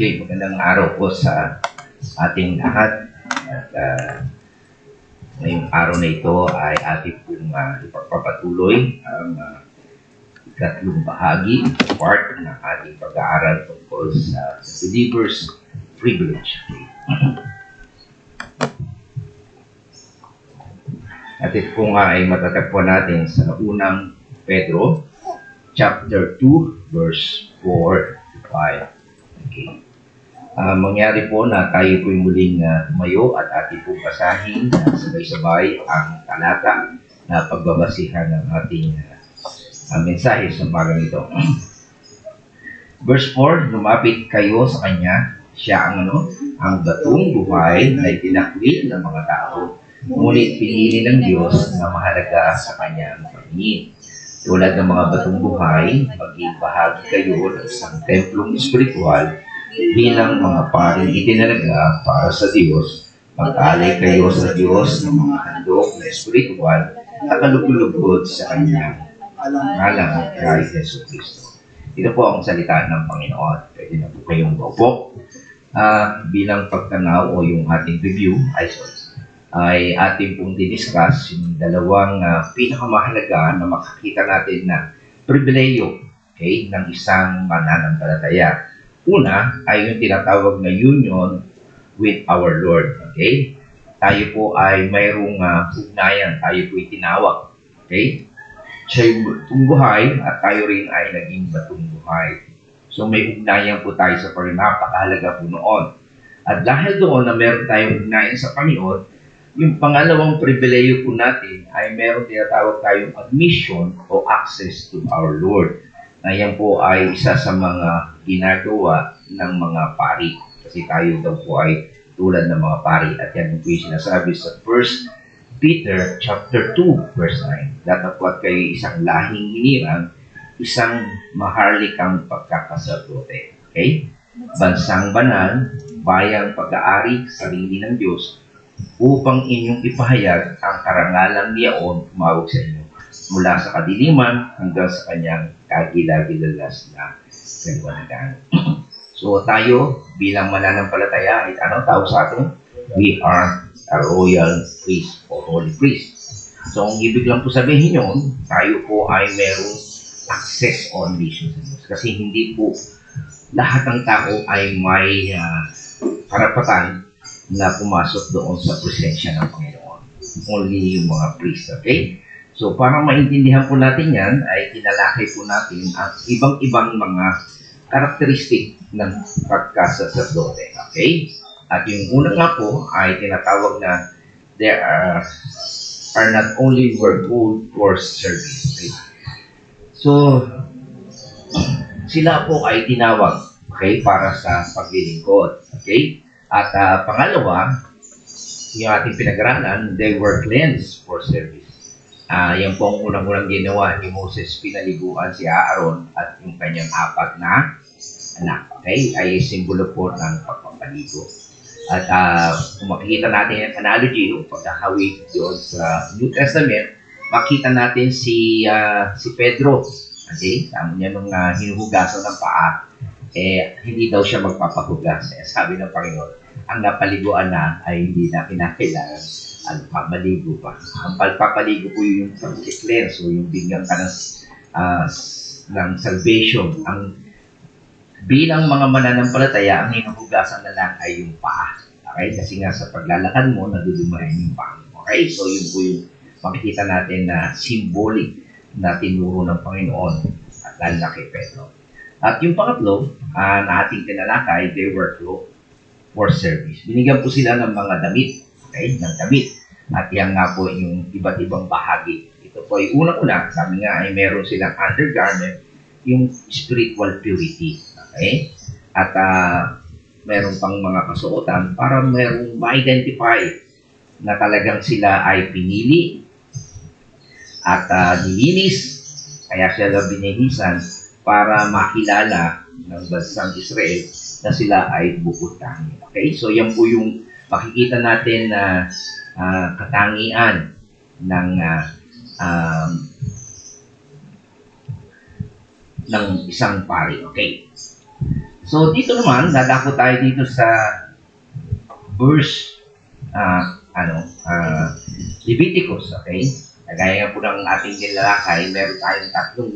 Okay, magandang araw po sa ating lahat. At ngayong araw na ito ay ating pong ipagpapatuloy ang ikatlong bahagi, part ng ating pag-aaral tungkol sa believer's privilege. At ito po nga ay matatagpuan natin sa unang Pedro, chapter 2, verse 4 to 5. Okay. Mangyari po na tayo po'y muling tumayo at ating pong basahin sabay-sabay ang talata na pagbabasihan ng ating mensahe sa umagang ito. Verse 4, lumapit kayo sa Kanya, siya ang batong buhay na itinakwil ng mga tao, ngunit pinili ng Diyos na mahalaga sa Kanyang paningin. Tulad ng mga batong buhay, maging bahagi kayo ng isang templong espiritual bilang mga paring itinalaga para sa Diyos. Mag-alay kayo sa Diyos ng mga handog na espiritual na kalugod sa Kanyang ngalan kay Yesu Kristo. Ito po ang salita ng Panginoon. Pwede na po kayong maupo. Bilang pagtanaw o yung ating review ay ating pong diniscuss yung dalawang pinakamahalaga na makakita natin na pribileyo, okay, ng isang mananampalataya. Una ay yung tinatawag na union with our Lord. Okay? Tayo po ay mayroong ugnayan, tayo po ay tinawag. Okay? Siya yung batong buhay at tayo rin ay naging batong buhay. So may ugnayan po tayo sa Panginoon. Napakahalaga po noon. At dahil doon na meron tayong ugnayan sa Panginoon, yung pangalawang pribileyo po natin ay meron tinatawag tayong admission o access to our Lord. Na yan po ay isa sa mga ginagawa ng mga pari. Kasi tayo daw po ay tulad ng mga pari. At yan po yung sinasabi sa 1 Peter chapter 2 verse 9. Datapwat kayo isang lahing hinirang, isang maharlikang pagkakasatrote. Okay? Bansang banal, bayang pag-aari, sarili ng Diyos, upang inyong ipahayag ang karangalang niyaon tumawag sa inyo mula sa kadiliman hanggang sa Kanyang kagilagilalas na kaliwanagan. So tayo bilang mananampalataya ay anong tawag sa atin? We are a royal priest or holy priest. So ang ibig lang po sabihin yun, tayo po ay merong access o admission sa Diyos. Kasi hindi po lahat ng tao ay may karapatan na pumasok doon sa presensya ng Panginoon. Only yung mga priest, okay? So, para maintindihan po natin yan, ay tinalakay po natin ang ibang-ibang mga karakteristik ng pagkasaserdote, okay? At yung una nga po ay tinatawag na there are not only were called for service, okay? So, sila po ay tinawag, okay, para sa paglilingkod, okay? At pangalawa, yung ating pinag-aralan, they were cleansed for service. Yan po ang unang-unang ginawa ni Moses, pinaliguan si Aaron at yung kanyang 4 na anak. Okay? Ay simbolo po ng pagpapaligo. At kung makikita natin yung analogy, yung pagkakawig doon sa New Testament, makita natin si Pedro. Okay? Tama niya nung hinuhugasan ng paa, hindi daw siya magpapahugas. Sabi ng Panginoon, ang napaliguan na ay hindi na kinakailangan maligo pa. Ang pagpapaligo po yung pag-cleanse o yung bigyan ka ng salvation. Ang bilang mga mananampalataya, ang hinuhugasan na lang ay yung paa. Okay? Kasi nga sa paglalakad mo, nadudumayan yung paa mo. Okay? So yun po yung makikita natin na symbolic na tinuro ng Panginoon at lalo na kay Pedro. At yung pangatlo, na ating tinalakay, they were clothed for service. Binigyan po sila ng mga damit, okay, ng damit. At yan nga po yung iba't ibang bahagi. Ito po ay unang-una, sabi nga ay meron silang undergarment, yung spiritual purity. Okay? At meron pang mga kasuotan para merong ma-identify na talagang sila ay pinili at nilinis, kaya sila binilisan para makilala ng bansang Israel na sila ay bukod tangi. Okay? So yan po yung makikita natin na katangian ng isang pari. Okay? So dito naman, dadako tayo dito sa verse Leviticus. Okay? Kagaya po ng ating nilalakay, meron tayong tatlong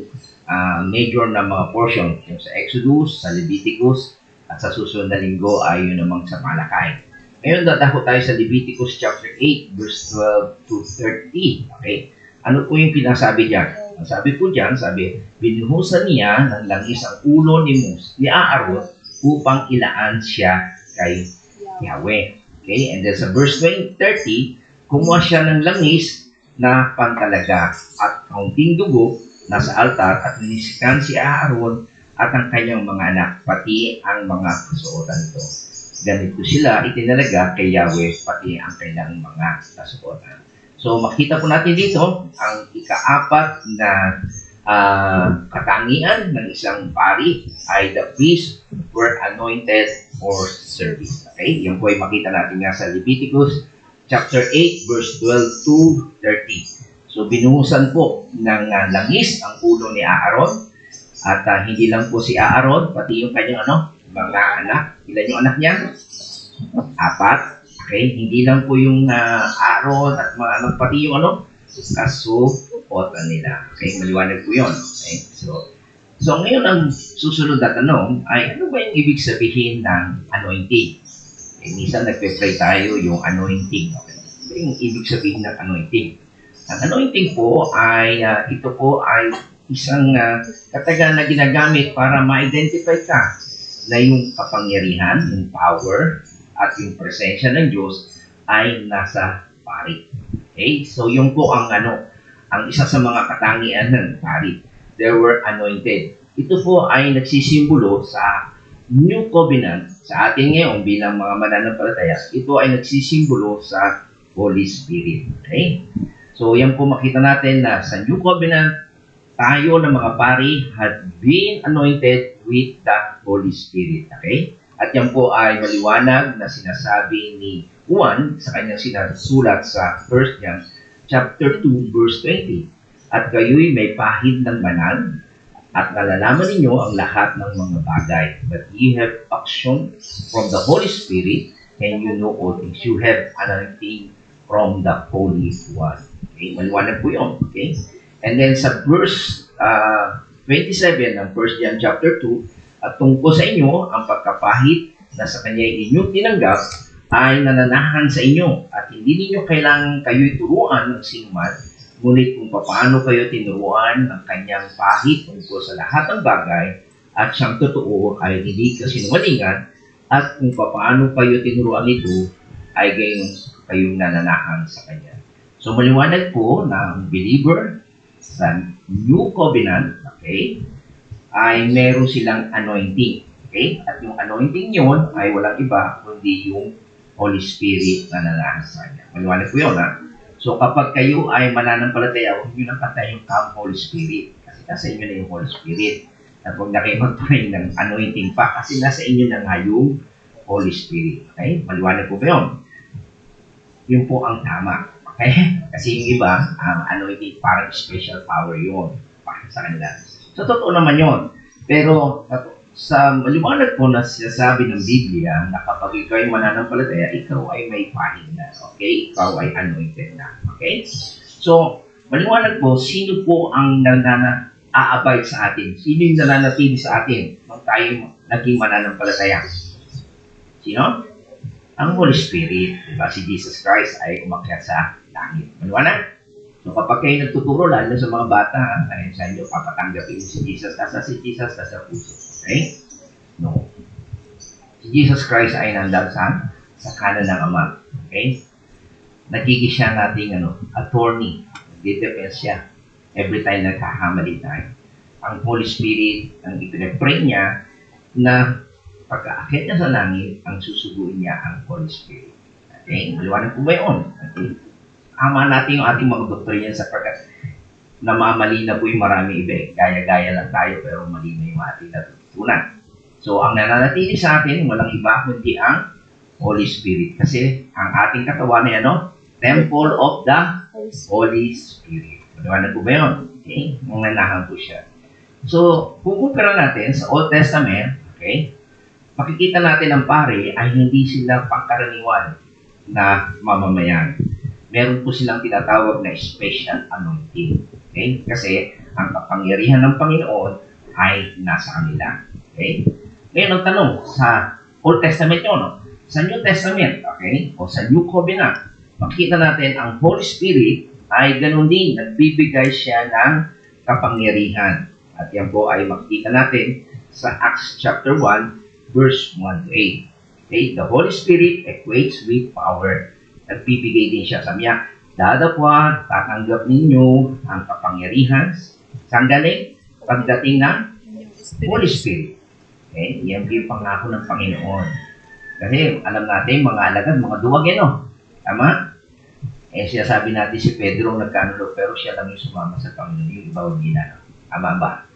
major na mga portion, yung sa Exodus, sa Leviticus, at sa susunod na linggo ay yun namang sa Malakay. Ngayon, dadako tayo sa Leviticus chapter 8, verse 12 to 30. Okay? Ano po yung pinasabi diyan? Ang sabi po diyan, sabi, binuhusan niya ng langis ang ulo ni Aaron upang ilaan siya kay Yahweh. Okay? And then sa verse 30, kumuha siya ng langis na pantalaga at kaunting dugo nasa altar at nisikan si Aaron at ang kanyang mga anak, pati ang mga kasuotan nito. Ganito sila itinalaga kay Yahweh, pati ang kanyang mga kasuotan. So makita po natin dito, ang ikaapat na katangian ng isang pari ay the priests were anointed for service. Okay? Yan po ay makita natin nga sa Leviticus chapter 8 verse 12 to 30. So binuhusan po ng langis ang ulo ni Aaron at hindi lang po si Aaron, pati yung kanyang mga anak. Ilan yung anak niya? 4. Okay? Hindi lang po yung Aaron at mga anak, pati yung kasuotan nila. Okay? Maliwanag po yun. Okay? So ngayon ang susunod na tanong ay ano ba yung ibig sabihin ng anointing? Minsan nagpe-pray tayo yung anointing. Okay? Ano yung ibig sabihin ng anointing? Ang anointing po ay ito po ay isang katagan na ginagamit para ma-identify ka na yung kapangyarihan, yung power, at yung presensya ng Diyos ay nasa pari. Okay? So yun po ang ang isa sa mga katangian ng pari. They were anointed. Ito po ay nagsisimbolo sa New Covenant sa atin ngayon bilang mga mananampalataya. Ito ay nagsisimbolo sa Holy Spirit. Okay? So yan po makita natin na sa New Covenant, tayo ng mga pari had been anointed with the Holy Spirit. Okay? At yan po ay maliwanag na sinasabi ni Juan sa kanyang sinasulat sa 1 John chapter 2 verse 20. At kayo'y may pahid ng banal at nalalaman ninyo ang lahat ng mga bagay. But ye have action from the Holy Spirit and you know all things. You have anointing from the Holy One. Okay? Maliwanag po yun. Okay? And then sa verse 27 ng 1 John chapter 2, at tungkol sa inyo, ang pagkapahid na sa kanya inyong tinanggap ay nananahan sa inyo at hindi ninyo kailangan kayo'y turuan ng sinuman, ngunit kung paano kayo tinuruan ng kanyang pahid tungkol sa lahat ng bagay at siyang totoo ay hindi kasinungalingan at kung paano kayo tinuruan nito ay kayong nananahan sa kanya. So maliwanag po na ang believer sa New Covenant, okay, ay meron silang anointing. Okay? At yung anointing yun ay walang iba kundi yung Holy Spirit na nananahan sa kanya. Maliwanag po yun, ha? So kapag kayo ay mananampalataya, huwag nyo nang patayin yung Holy Spirit. Kasi nasa inyo na yung Holy Spirit. At huwag na kayo magpahin ng anointing pa kasi nasa inyo na nga yung Holy Spirit. Okay? Maliwanag po ba yun? Yun po ang tama. Okay? Kasi yung iba, ang anointing parang special power yun para sa kanila. So, totoo naman yun. Pero, sa maliwanag po na sinasabi ng Biblia na kapag ikaw ay mananampalataya, ikaw ay may pahid na. Okay? Ikaw ay anointed na. Okay? So, maliwanag po, sino po ang aabay sa atin? Sino yung nananatili sa atin nung tayo naging mananampalataya? Sino? Ang Holy Spirit. Diba? Si Jesus Christ ay umakyat sa langit. Maliwanag? So, kapag kayo nagtuturo, lalo sa mga bata, ay sa inyo, papatanggapin si Jesus. Nasa si Jesus, nasa puso. Okay? No. Si Jesus Christ ay nandang sa kanan ng Ama. Okay? Nagiging siya nating attorney. Nagdidefense siya. Every time nagkakamali tayo. Ang Holy Spirit, ang ipinag-pray niya na pagka-akit niya sa langit, ang susuguin niya ang Holy Spirit. Okay? Maliwanag po ba yun? Okay? Ama natin yung ating mga doktrina sapagkat namamali na po yung marami iba. Gaya-gaya lang tayo pero mali na yung ating natutunan. So, ang nananatili sa atin, walang iba kundi ang Holy Spirit. Kasi ang ating katawan ay Temple of the Holy Spirit. Maliwanag po ba yun? Okay? Nanganahan po siya. So, kung kumpara natin sa Old Testament, okay, makikita natin ang pari ay hindi sila pangkaraniwan na mamamayan. Meron po silang tinatawag na special anointing. Okay? Kasi ang kapangyarihan ng Panginoon ay nasa kanila. Okay? Ngayon ang tanong, sa Old Testament yun, no? Sa New Testament, okay, o sa New Covenant, makita natin ang Holy Spirit ay ganun din, nagbibigay siya ng kapangyarihan. At yan po ay makikita natin sa Acts chapter 1, verse 1 to 8. Okay, the Holy Spirit equates with power. Nagbibigay din siya. Sabi niya, dadapwa, tatanggap ninyo ang kapangyarihan. Saan galing? Pagdating ng Holy Spirit. Okay, yan yung pangako ng Panginoon. Kasi alam natin, mga alagad, mga duwag yan, no? Tama? Eh, siya sabi natin si Pedro nagkanulo, pero siya lang yung sumama sa Panginoon. Yung iba, hindi na. Tama ba?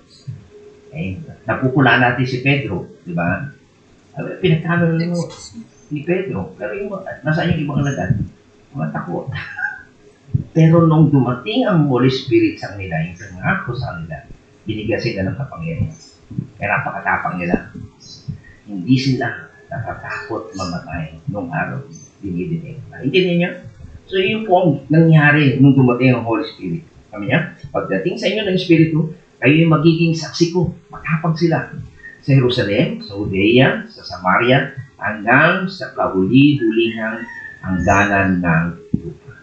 Eh, napupula natin si Pedro, di ba? Pinagkanulo ni Pedro, pero yung, nasaan yung ibang alagad? Mga takot. Pero nung dumating ang Holy Spirit sa kanila, yung pangako sa kanila, binigyan sila ng kapangyarihan. Kaya napakatapang nila. Hindi sila natatakot mamatay nung araw. Dinidinig. Hindi ninyo? So yun po ang nangyari nung dumating ang Holy Spirit. Kami niya, pagdating sa inyo ng Espiritu, kayo yung magiging saksi ko. Matapang sila. Sa Jerusalem, sa Judea, sa Samaria, hanggang sa kahuli-hulihang hangganan ng lupa.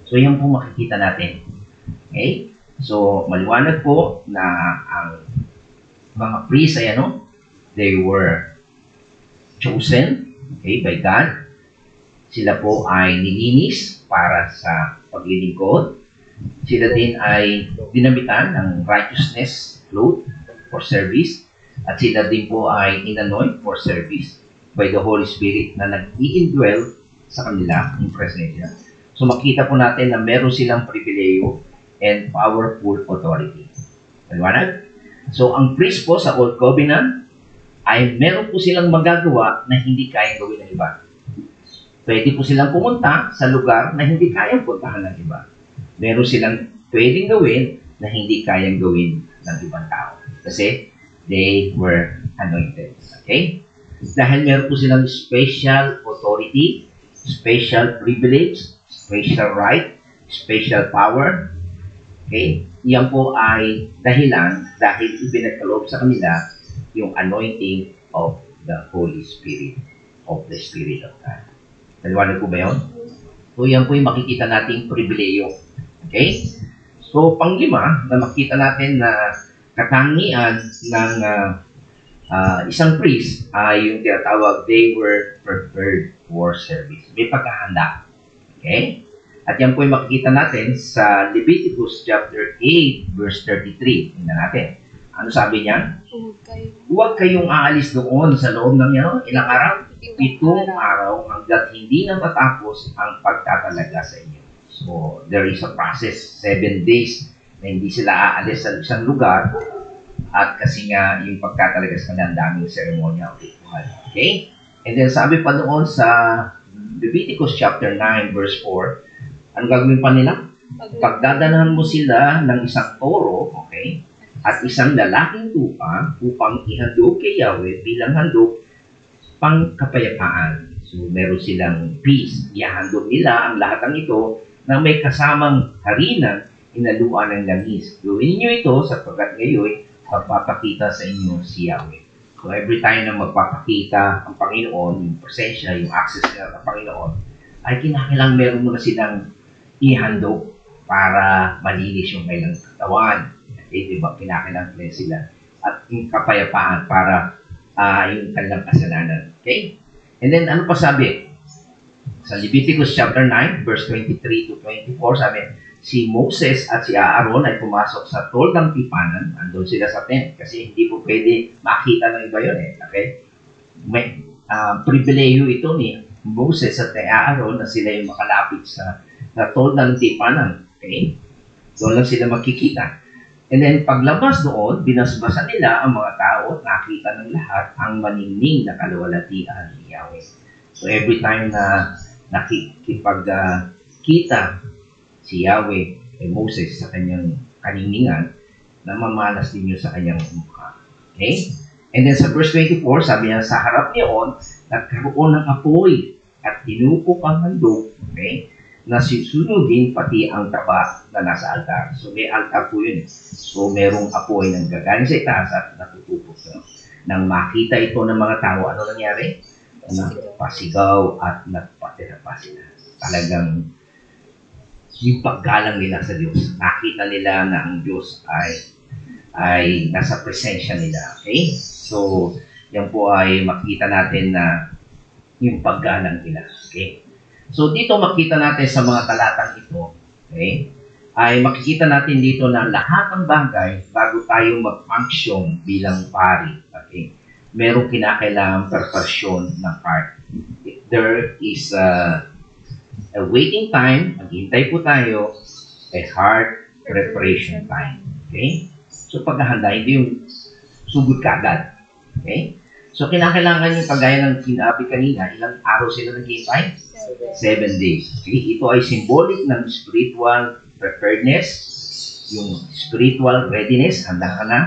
So yan po makikita natin. Okay? So maliwanag po na ang mga priests ay ano, they were chosen, okay, by God. Sila po ay nilinis para sa paglilingkod. Sila din ay dinamitan ng righteousness cloth for service. At sila din po ay inanoint for service by the Holy Spirit na nag-i-indwell sa kanila in presensya. So makita po natin na meron silang pribileyo and powerful authority. Maliwanag? So ang priest po sa Old Covenant ay meron po silang magagawa na hindi kayang gawin ng iba. Pwede po silang pumunta sa lugar na hindi kayang puntahan ng iba. Meron silang pwedeng gawin na hindi kayang gawin ng ibang tao. Kasi they were anointed. Okay? Dahil meron po silang special authority, special privilege, special right, special power. Okay? Yan po ay dahilan dahil ibinagkaloob sa kanila yung anointing of the Holy Spirit, of the Spirit of God. Naliwanag po ba yun? So yan po yung makikita nating pribileyo. Okay? So panglima na makita natin na katangian ng isang priest ay yung tinatawag, they were prepared for service. May pagkahanda. Okay? At yan po yung makikita natin sa Leviticus chapter 8 verse 33. Tingnan natin. Ano sabi niya? Huwag kayong aalis doon sa loob ng ilang araw? 7 araw hanggat hindi na matapos ang pagtatalaga sa inyo. So, there is a process, 7 days na hindi sila aalis sa isang lugar at kasi nga yung pagtatalaga sa kanila, ang daming seremonya o ritual. Okay? And then sabi pa doon sa Leviticus chapter 9 verse 4, ano gagawin pa nila? Pagdadanahan mo sila ng isang toro, okay, at isang lalaking tupa upang ihandog kay Yahweh bilang handog pang kapayapaan. So, meron silang peace. Ihandog nila ang lahat ng ito na may kasamang harinan inaluan ng langis. Gawin niyo ito sapagkat ngayon magpapakita sa inyo si Yahweh. So, every time na magpapakita ang Panginoon, yung presensya, yung access nila ng Panginoon, ay kinakailang meron muna silang ihandog para malinis yung kailang katawan. Okay, diba? Kinakailang sila. At yung kapayapaan para yung kanilang kasalanan. Okay? And then, ano pa sabi? Sa Leviticus chapter 9, verse 23 to 24, sabi, si Moses at si Aaron ay pumasok sa toldang tipanan. Andun sila sa tent kasi hindi po pwede makita ng iba yun eh. Okay? May pribileyo ito ni Moses at ni Aaron na sila yung makalapit sa toldang tipanan. Okay? Doon lang sila makikita. And then, paglabas doon, binasbasan nila ang mga tao at nakita ng lahat ang maningning na kaluwalhatian ni Yahweh. So, every time na nakikipagkita si Yahweh kay Moses sa kanyang kaningningan, namamalas din yun sa kanyang mukha. Okay? And then, sa verse 24, sabi niya, sa harap niyon, nagkaroon ng apoy at tinupok ang handog. Okay? na susunugin pati ang taba na nasa altar. So may altar po yun. So merong apoy nang gagaling sa itaas at natutupok. So, nang makita ito ng mga tao, ano nangyari? Nagpasigaw at nagpatira pa sila. Talagang yung paggalang nila sa Diyos. Nakita nila na ang Diyos ay nasa presensya nila. Okay? So, yan po ay makita natin na yung paggalang nila. Okay? So, dito makita natin sa mga talatang ito, okay, ay makikita natin dito na lahat ng bagay bago tayo mag-function bilang pari, okay, merong kinakailangang preparasyon ng heart. There is a waiting time, maghintay po tayo, a heart preparation time. Okay? So, paghahanda, hindi yung sugod ka agad. Okay? So, kinakailangan yung kagaya ng sinabi kanina, ilang araw sila naghihintay? 7 days. Okay? Ito ay symbolic ng spiritual preparedness, yung spiritual readiness, handa ka na,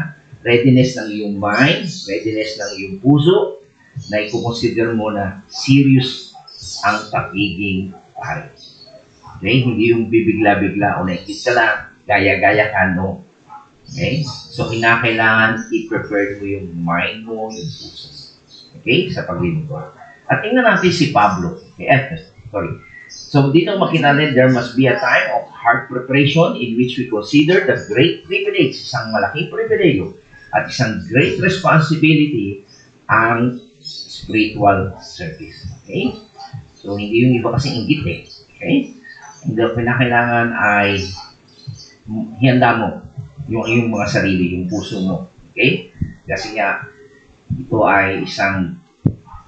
readiness ng iyong mind, readiness ng iyong puso, na i-consider mo na serious ang pagiging pari. Okay? Hindi yung bibigla-bigla o naikit ka lang, gaya-gaya ka, no. Okay? So, kinakailangan i-prepare mo yung mind mo, yung puso. Okay? Sa paglilingkod. At tingnan natin si Pablo. Okay? Sorry. So, dito makita natin, there must be a time of heart preparation in which we consider the great privilege, isang malaking pribileyo, at isang great responsibility ang spiritual service. Okay? So, hindi yung iba kasi inggit eh. Okay? Hindi ang pinakailangan ay hihanda mo yung mga sarili, yung puso mo. Okay? Kasi nga, ito ay isang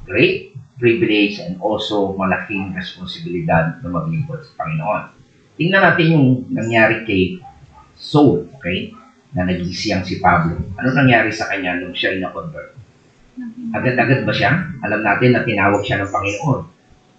great privilege and also malaking responsibilidad na maglingkod sa Panginoon. Tingnan natin yung nangyari kay Saul, okay? Na nagisiyang si Pablo. Ano nangyari sa kanya nung siya na-convert? Agad-agad ba siya? Alam natin na tinawag siya ng Panginoon.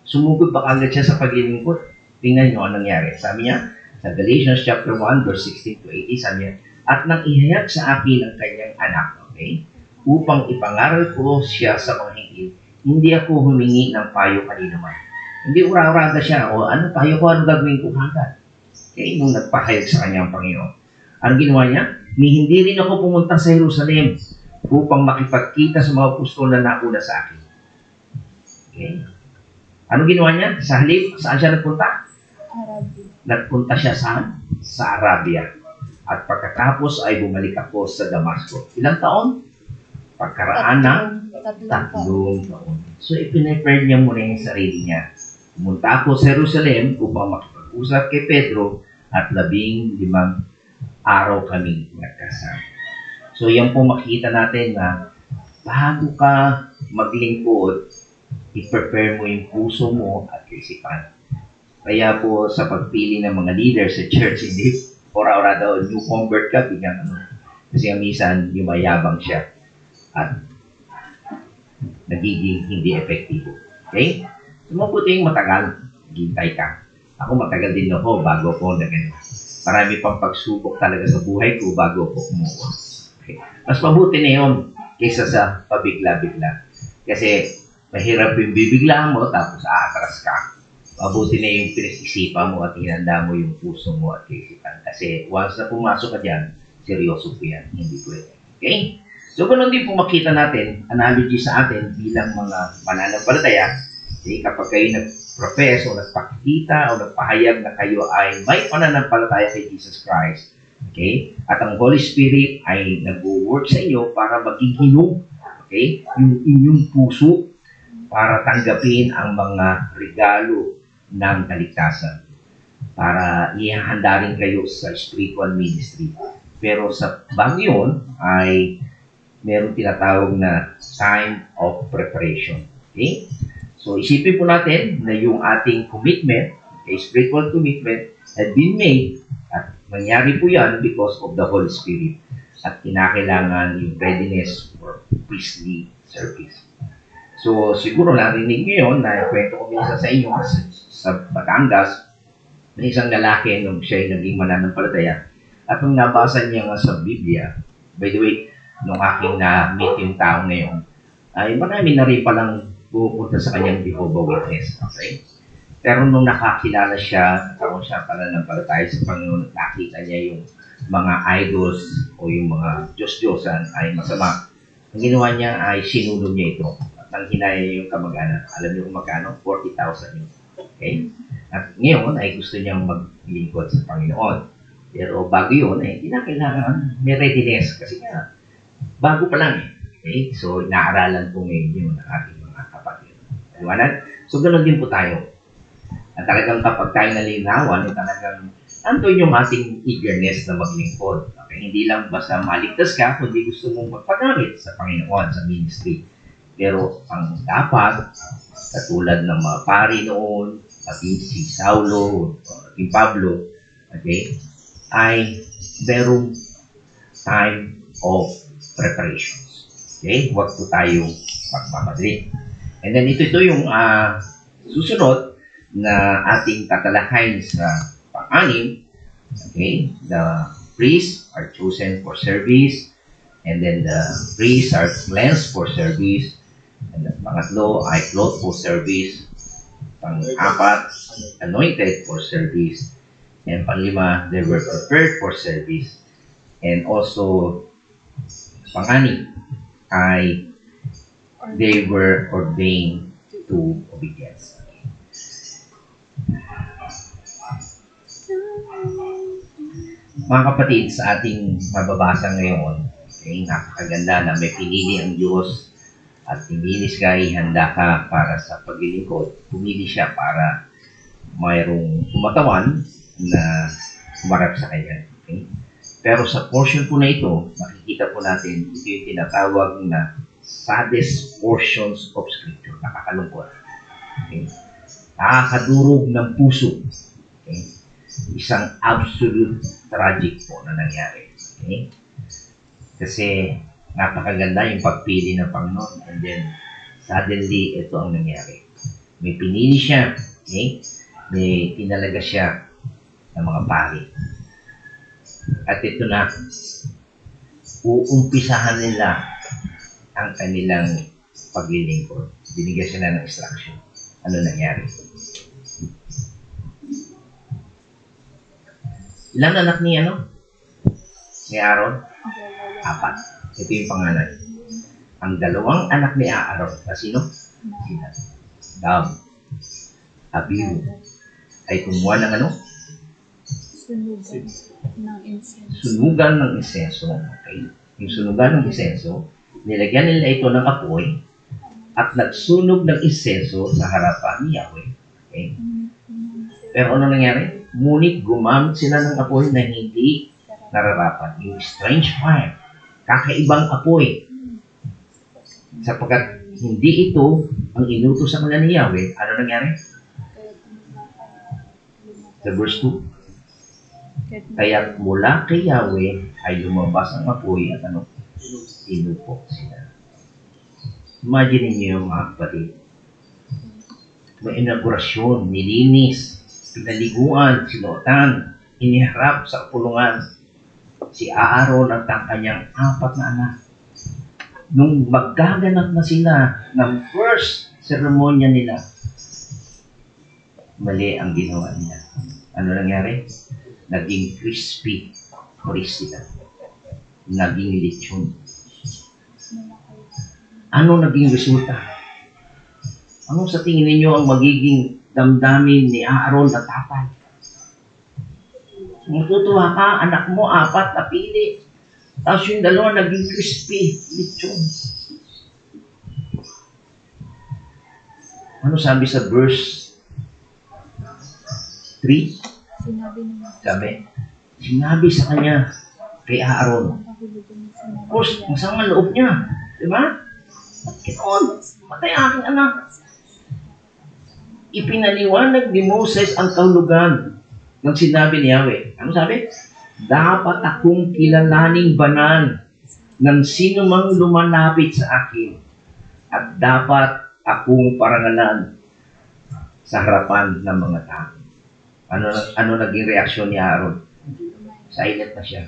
Sumugod ba kagad siya sa paglilingkod? Tingnan nyo ang nangyari. Sabi niya, sa Galatians chapter 1, verse 16 to 18, sabi niya, at nang ihayag sa akin ang kanyang anak, okay? Upang ipangaral ko siya sa mga hinggil, hindi ako humingi ng payo kanino man. Hindi ura-urada siya, o ano payo ko, ano gagawin ko kagad. Okay, nung nagpahayag sa kanya ang Panginoon. Ang ginawa niya, hindi rin ako pumunta sa Jerusalem upang makipagkita sa mga apostol na nauna sa akin. Okay. Ano ginawa niya? Sa halip, saan siya nagpunta? Arabia. Nagpunta siya saan? Sa Arabia. At pagkatapos ay bumalik ako sa Damasco. Ilang taon? Pagkaraan ng tatlong taon. So, ipinipare niya muna yung sarili niya. Pumunta ako sa Jerusalem upang makipag-usap kay Pedro at 15 araw kami nagkasama. So, yan po makita natin na bago ka maglingkod, i-prepare mo yung puso mo at isipan. Kaya po sa pagpili ng mga leader sa church, hindi ora-ora daw, new convert ka, bigyan ano. Kasi minsan, yumayabang siya at nagiging hindi epektibo. Okay? So, mabuti yung matagal, hintay ka. Ako matagal din ako bago ko na ganyan. Marami pang pagsubok talaga sa buhay ko bago ko kumuha. Okay. Mas mabuti na yun kaysa sa pabigla-bigla. Kasi mahirap yung bibiglaan mo tapos aatras ka. Mabuti na yung pinag-isipan mo at hinanda mo yung puso mo at kaisipan. Kasi once na pumasok ka dyan, seryoso po yan. Hindi pwede. Okay? So, ganun din po makita natin, analogy sa atin bilang mga mananampalataya, okay, kapag kayo nag-profess o nagpakita o nagpahayag na kayo ay may pananampalataya kay Jesus Christ, okay, at ang Holy Spirit ay nag-work sa inyo para maging hinog, okay, yung inyong puso para tanggapin ang mga regalo ng kaligtasan, para ihahanda rin kayo sa spiritual ministry. Pero sa bago yun ay meron tinatawag na time of preparation. Okay? So, isipin po natin na yung ating commitment, okay, spiritual commitment, had been made at nangyari po yan because of the Holy Spirit at kinakailangan yung readiness for priestly service. So, siguro narinig nyo yun na kwento ko minsan sa inyo sa Batangas, may isang lalaki nung siya ay naging mananampalataya at nung nabasa niya nga sa Biblia, by the way, nung aking na-meet yung tao ngayon, ay marami na rin palang pupunta sa kanyang Jehovah Witness. Okay? Pero nung nakakilala siya, nagkaroon siya pala ng palataya sa Panginoon, nakita niya yung mga idols o yung mga Diyos-Diyosan ay masama. Ang ginawa niya ay sinunod niya ito. At nang hinaya yung kamag-anak, alam niyo kung magkano? 40,000 yun. Okay? At ngayon ay gusto niyang maglingkod sa Panginoon. Pero bago yun, eh, hindi na kailangan may readiness. Kasi nga, bago pa lang eh. Okay? So, inaaralan po ngayon yun ng ating mga kapatid. Aliwanag? So, ganoon din po tayo. At talagang kapag tayo nalinawan, talagang andun yung ating eagerness na maglingkod. Okay? Hindi lang basta maligtas ka, kundi gusto mong magpagamit sa Panginoon, sa ministry. Pero ang dapat, katulad ng mga pari noon, pati si Saulo, pati Pablo, okay, ay merong time of preparations. Okay? Huwag po tayong magmamadali. And then ito yung susunod na ating tatalakayin sa pang-anim. Okay? The priests are chosen for service, and then the priests are cleansed for service, and the pangatlo ay clothed for service, pang-apat, anointed for service, and panglima, they were prepared for service, and also pang-anim ay they were ordained to obedience. Mga kapatid, sa ating mababasa ngayon, okay, napakaganda na may pinili ang Diyos at pinili siya ay handa ka para sa paglilingkod. Pumili siya para mayroong kumatawan na humarap sa kanya. Okay? Pero sa portion po na ito, makikita po natin, ito yung tinatawag na saddest portions of Scripture. Nakakalungkot. Okay? Nakakadurog ng puso. Okay? Isang absolute tragic po na nangyari. Okay? Kasi napakaganda yung pagpili ng Panginoon, and then suddenly ito ang nangyari. May pinili siya. Okay? May tinalaga siya ng mga pari. At ito na, uumpisahan nila ang kanilang paglilingkod. Binigyan sila ng instruction. Ano nangyari? Ilang anak ni ni Aaron? 4. Ito yung panganay. Ang dalawang anak ni Aaron, na sino? Sina Dab, Abihu, ay kumuha ng sunugan ng insenso. Okay? Yung sunugan ng insenso, nilagyan nila ito ng apoy at nagsunog ng insenso sa harapan ni Yahweh. Okay? Pero ano nangyari? Ngunit gumamit sila ng apoy na hindi nararapat. Yung strange fire. Kakaibang apoy. Sapagkat hindi ito ang inutos sa kanila ni Yahweh. Ano nangyari? Sa verse 2. Kaya mula kay Yahweh ay lumabas ang apoy at inupok sila. Imagine niyo yung mga kapatid. May inaugurasyon, nilinis, pinaliguan, sinuotan, iniharap sa pulungan si Aaron at ang kanyang 4 na anak. Nung maggaganap na sila ng first seremonya nila, mali ang ginawa nila. Ano nangyari? Naging crispy priest sila. Naging lechon. Ano naging resulta? Ano sa tingin ninyo ang magiging damdamin ni Aaron at tatay? Matutuwa ka, anak mo 4 na pili. Tapos yung dalawa naging crispy, lechon. Ano sabi sa verse 3? Sinabi sa kanya, kay Aaron. Of course, masama loob niya. Diba? Kinoon, matay aking anak. Ipinaliwanag ni Moses ang kahulugan ng sinabi ni Yahweh. Ano sabi? Dapat akong kilalaning banal ng sino mang lumalapit sa akin, at dapat akong parangalan sa harapan ng mga tao. Ano naging reaksyon ni Aaron? Silent na siya.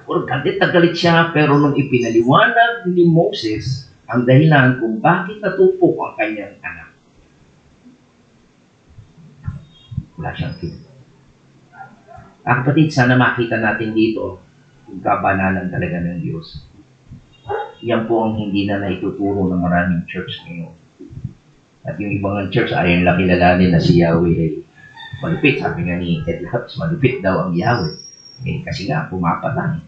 Galit na galit siya, pero nung ipinaliwanag ni Moses ang dahilan kung bakit natupok ang kanyang anak, Wala siyang kilos. Kapatid, sana makita natin dito yung kabanalan talaga ng Diyos. Yan po ang hindi na naituturo ng maraming church ngayon. At yung ibang church, ayaw lang kilalanin na si Yahweh ay malupit. Sabi nga ni Ed Labs, malupit daw ang Yahweh. Kasi nga, pumapatay.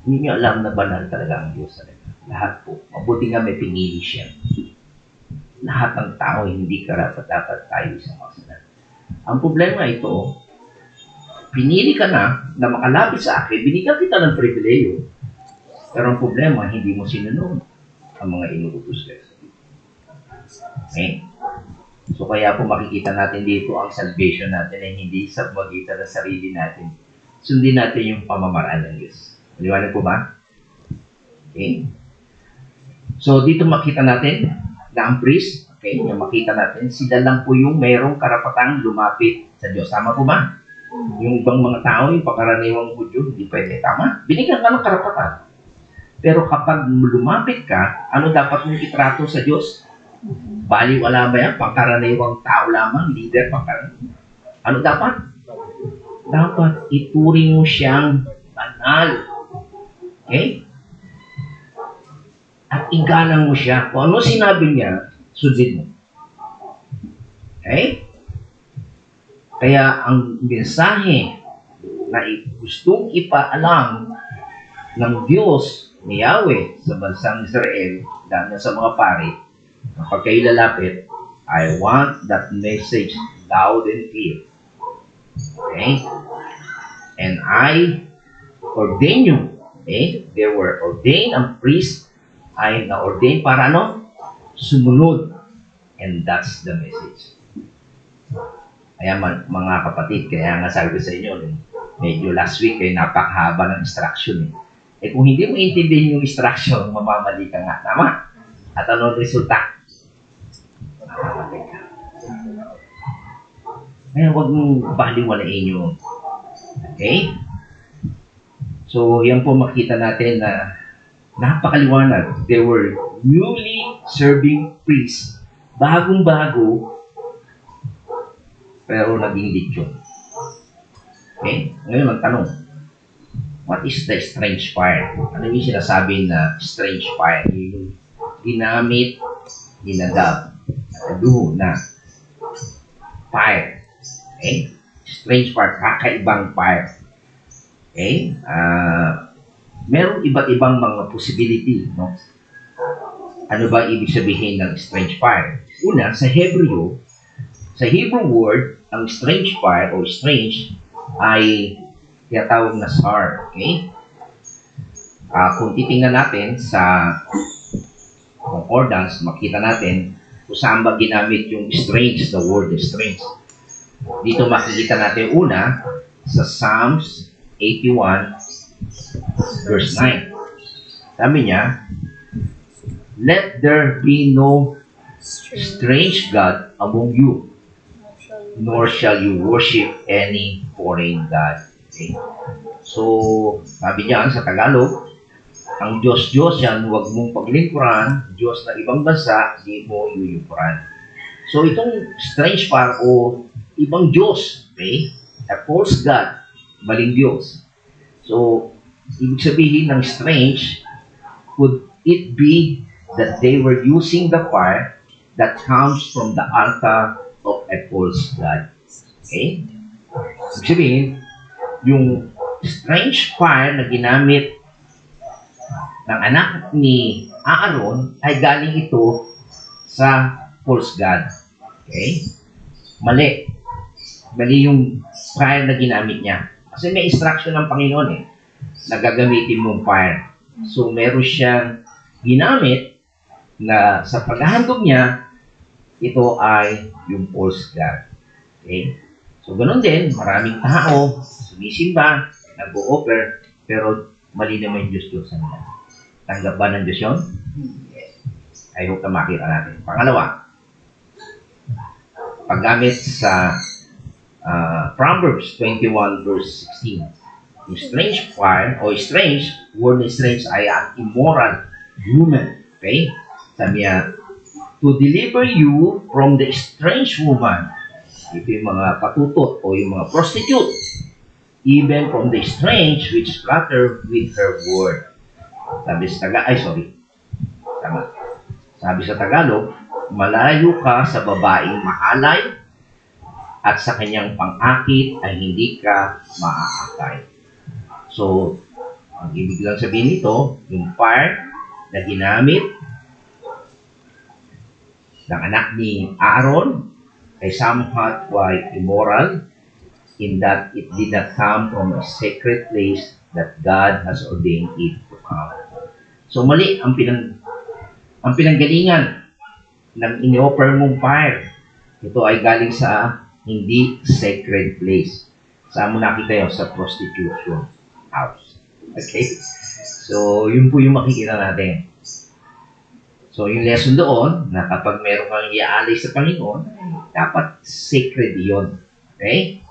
Hindi nyo alam na banal talaga ang Diyos talaga. Lahat po. Mabuti nga may pinili siya. Lahat ng tao hindi karapat-dapat tayo isang makasalanan. Ang problema ito, pinili ka na makalapit sa akin, binigyan kita ng pribileyo. Pero ang problema, hindi mo sinunod ang mga inuutos ka. Okay? So kaya po makikita natin dito ang salvation natin ay hindi sa magitan ng sarili natin. Sundin natin yung pamamaraan ng Diyos. Maliwanag po ba? Okay? So dito makita natin na ang priest, okay, yung makita natin, sila lang po yung mayroong karapatang lumapit sa Diyos. Tama po ba? Yung ibang mga tao, yung pangkaraniwang Hudyo, hindi pwede. Tama? Binigyan ka ng karapatan. Pero kapag lumapit ka, ano dapat mong itrato sa Diyos? Baliwala ba yan? Pangkaraniwang tao lamang, leader, pangkaraniwang. Ano dapat? Dapat ituring mo siyang banal. Okay? At igalang mo siya. Kung ano sinabi niya, sundin mo. Okay? Kaya ang mensahe na gustong ipaalam ng Diyos ni Yahweh sa bansang Israel, dahil sa mga pari, kapag kayo lalapit, I want that message loud and clear. Okay? And I ordain you. Okay? They were ordained ang priest ay na-ordain para ano? Sumunod. And that's the message. Kaya mga kapatid, kaya nga sabi ko sa inyo, medyo last week ay napakahaba ng instruction. Kung hindi mo intindihin yung instruction, mamamali ka nga. Tama? At anong resulta? Mamamatay ka. Kaya huwag mong baliwalain yun. Okay? So, yan po makita natin na napakaliwanag. They were newly serving priests. Bagong-bago, pero naging lityon. Okay? Ngayon, ang tanong, what is the strange fire? Ano yung sinasabi na strange fire? Yung ginamit, ginagab, duho na fire. Okay? Strange fire, kakaibang fire. Okay? Meron iba't ibang mga possibility, no? Ano ba ibig sabihin ng strange fire? Una, sa Hebrew word, ang strange fire o strange ay tinatawag na sar. Okay? Kung titingnan natin sa concordance, makita natin kung saan ba ginamit yung strange, the word strange. Dito makikita natin una sa Psalms 81 verse 9. Sabi niya, let there be no strange God among you, nor shall you worship any foreign God. Okay? So, sabi niya sa Tagalog, ang Diyos-Diyos yan, huwag mong paglingkuran, Diyos na ibang bansa, di mo yuyukuran. So, itong strange fire o ibang Diyos, okay? A false God, maling Diyos. So, ibig sabihin ng strange, could it be that they were using the fire that comes from the altar of a false God? Okay? Ibig sabihin, yung strange fire na ginamit ng anak ni Aaron ay galing ito sa false God. Okay? Mali. Mali yung fire na ginamit niya. Kasi may instruction ng Panginoon na gagamitin mong fire. So, meron siyang ginamit na sa paghahandog niya, ito ay yung false God. Okay? So, ganun din, maraming tao, sumisimba, nag-o-offer, pero mali naman yung Diyos-Diyos nila. Tanggap ba ng Diyos yun? Yes. I hope na makita natin. Pangalawa, paggamit sa Proverbs 21 verse 16. Yung strange fire, o strange, word na strange ay ang immoral human. Okay? Sabi niya, to deliver you from the strange woman ito yung mga patutot o yung mga prostitute, even from the strange which flatter with her word. Sabi sa Tagalog, malayo ka sa babaeng mahalay at sa kanyang pang-akit ay hindi ka maaakay. So, ang ibig lang sabihin nito, yung fire na ginamit ng anak ni Aaron ay somewhat quite immoral in that it did not come from a sacred place that God has ordained it to come. So, mali ang pinanggalingan ng in-offer mong fire. Ito ay galing sa hindi sacred place. Saan mo nakita yun? Sa prostitution house. Okay? So, yun po yung makikita natin. So, yung lesson doon, na kapag meron kang iaalay sa Panginoon, dapat sacred yun. Okay?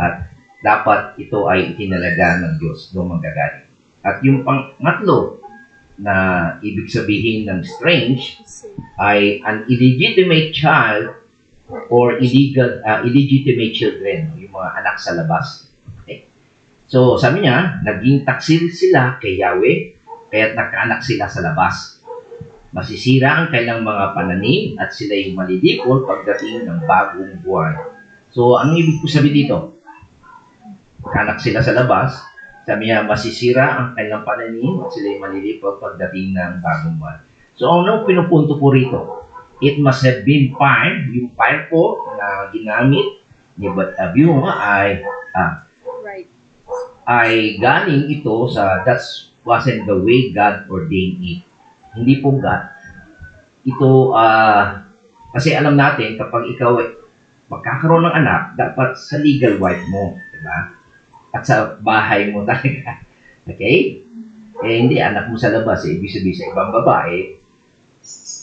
At dapat ito ay itinalaga ng Diyos doon manggagaling. At yung pangatlo na ibig sabihin ng strange ay an illegitimate child or illegitimate children, yung mga anak sa labas. Okay? So, sabi niya, naging taksil sila kay Yahweh, kaya't nagkaanak sila sa labas. Masisira ang kailang mga pananim at sila'y malilipol pagdating ng bagong buwan. So, anong ibig ko sabihin dito? Nagkaanak sila sa labas, sabi niya, masisira ang kailang pananim at sila'y malilipol pagdating ng bagong buwan. So, anong pinupunto po rito? It must have been fire. Yung fire po na ginamit ni Abihu ay galing ito sa that wasn't the way God ordained it. Hindi po God. Ito, kasi alam natin, kapag ikaw magkakaroon ng anak, dapat sa legal wife mo. Diba? At sa bahay mo talaga. Okay? Eh, hindi, anak mo sa labas. Ibig sabihin sa ibang babae.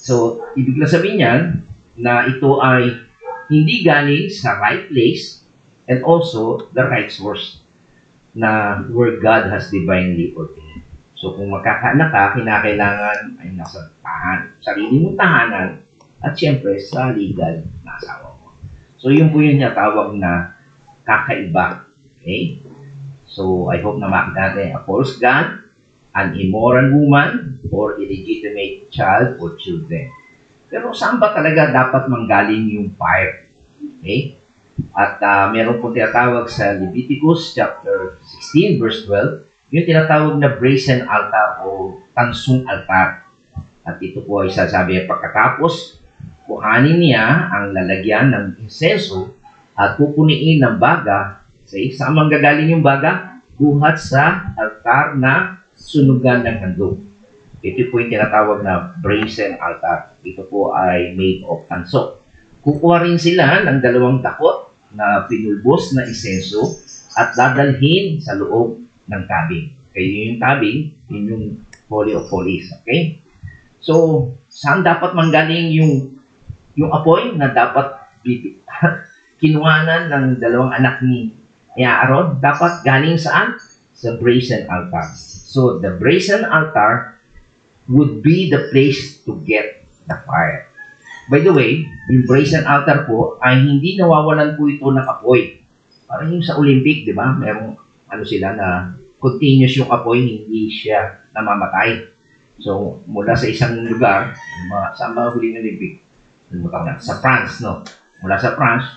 So, ibig lang sabihin yan na ito ay hindi galing sa right place and also the right source na where God has divinely ordained. So, kung magkakaanak ka, kinakailangan ay nasa sarili mong tahanan at siyempre sa legal na asawa mo. So, yun po yung tawag na kakaiba. Okay? So, I hope na makita natin a false God, an immoral woman, or illegitimate child or children. Pero saan ba talaga dapat manggaling yung fire? Okay? At meron po tinatawag sa Leviticus chapter 16 verse 12, yung tinatawag na brazen altar o tansong altar. At ito po ay sasabi, pagkatapos, kuhanin niya ang lalagyan ng insenso at pupuniin ng baga. Saan manggagaling yung baga? Buhat sa altar na sunugan ng handog. Ito po yung tinatawag na brazen altar. Ito po ay made of tanso. Kukuha rin sila ng 2 dakot na pinulbos na isenso at dadalhin sa loob ng tabing. Kaya yung tabing, yun yung Holy of Holies. Okay? So, saan dapat manggaling yung apoy na dapat kinuhanan ng 2 anak ni Aaron? Dapat galing saan? Sa brazen altar. So, the brazen altar would be the place to get the fire. By the way, yung brazen altar po ay hindi nawawalan po ito ng apoy. Parang yung sa Olympic, di ba? Merong sila na continuous yung apoy, hindi siya namamatay. So, mula sa isang lugar, saan ba huling Olympic? Sa France, no? Mula sa France,